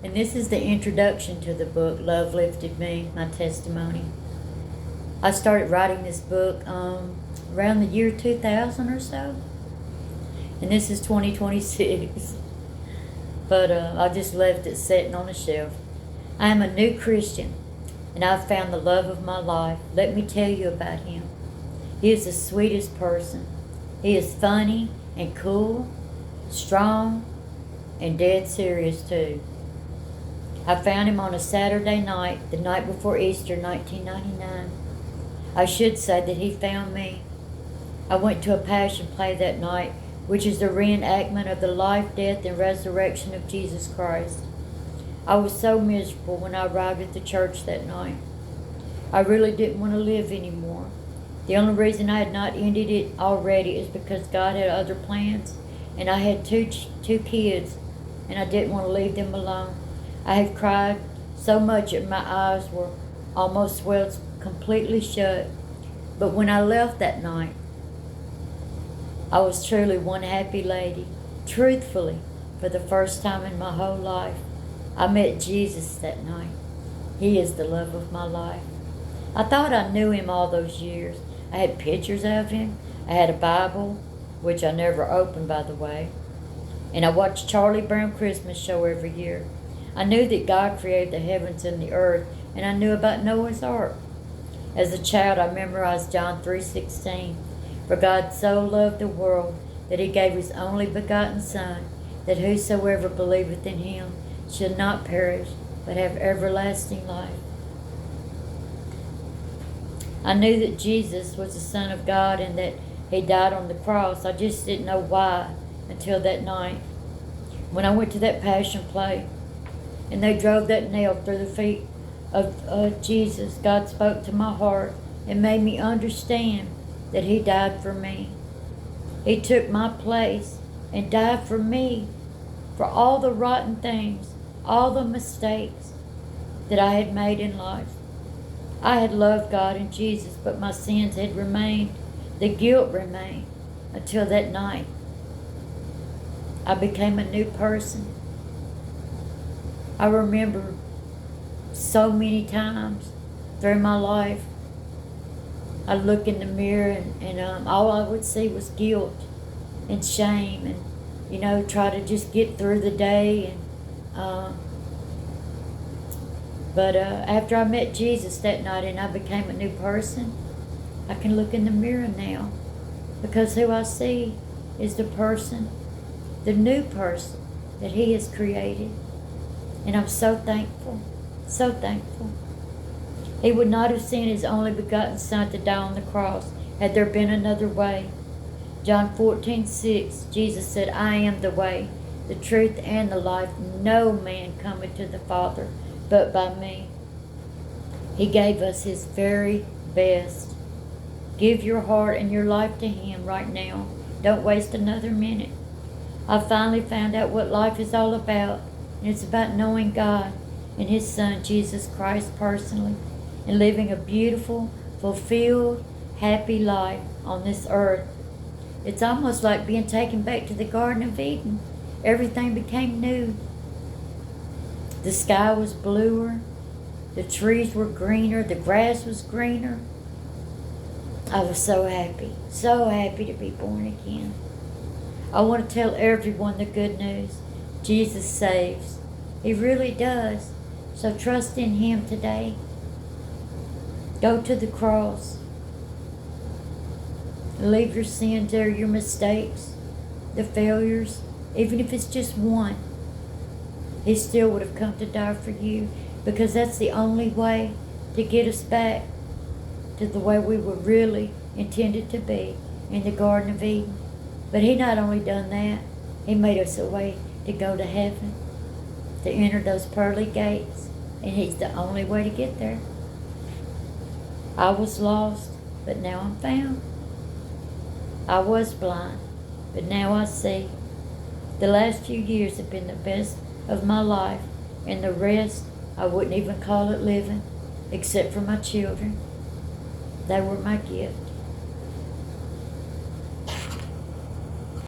And this is the introduction to the book, Love Lifted Me, my testimony. I started writing this book around the year 2000 or so. And this is 2026. But I just left it sitting on a shelf. I am a new Christian, and I've found the love of my life. Let me tell you about him. He is the sweetest person. He is funny and cool, strong, and dead serious too. I found him on a Saturday night, the night before Easter 1999. I should say that he found me. I went to a passion play that night, which is the reenactment of the life, death, and resurrection of Jesus Christ. I was so miserable when I arrived at the church that night. I really didn't want to live anymore. The only reason I had not ended it already is because God had other plans, and I had two kids, and I didn't want to leave them alone. I had cried so much that my eyes were almost swelled completely shut. But when I left that night, I was truly one happy lady. Truthfully, for the first time in my whole life, I met Jesus that night. He is the love of my life. I thought I knew him all those years. I had pictures of him. I had a Bible, which I never opened, by the way. And I watched Charlie Brown Christmas show every year. I knew that God created the heavens and the earth, and I knew about Noah's Ark. As a child, I memorized John 3:16. For God so loved the world that he gave his only begotten Son, that whosoever believeth in him should not perish, but have everlasting life. I knew that Jesus was the Son of God and that he died on the cross. I just didn't know why until that night. When I went to that passion play and they drove that nail through the feet of Jesus, God spoke to my heart and made me understand that he died for me. He took my place and died for me, for all the rotten things, all the mistakes that I had made in life. I had loved God and Jesus, but my sins had remained. The guilt remained until that night. I became a new person. I remember so many times through my life, I look in the mirror and all I would see was guilt and shame and, try to just get through the day. But after I met Jesus that night and I became a new person, I can look in the mirror now because who I see is the person, the new person that he has created. And I'm so thankful, so thankful. He would not have sent his only begotten Son to die on the cross had there been another way. John 14:6, Jesus said, I am the way, the truth, and the life. No man cometh to the Father but by me. He gave us his very best. Give your heart and your life to him right now. Don't waste another minute. I finally found out what life is all about, and it's about knowing God and his Son, Jesus Christ, personally, and living a beautiful, fulfilled, happy life on this earth. It's almost like being taken back to the Garden of Eden. Everything became new. The sky was bluer, the trees were greener, the grass was greener. I was so happy to be born again. I want to tell everyone the good news. Jesus saves. He really does. So trust in him today. Go to the cross. Leave your sins there, your mistakes, the failures, even if it's just one. He still would have come to die for you because that's the only way to get us back to the way we were really intended to be in the Garden of Eden. But he not only done that, he made us a way to go to heaven, to enter those pearly gates, and he's the only way to get there. I was lost, but now I'm found. I was blind, but now I see. The last few years have been the best of my life, and the rest I wouldn't even call it living, except for my children. They were my gift.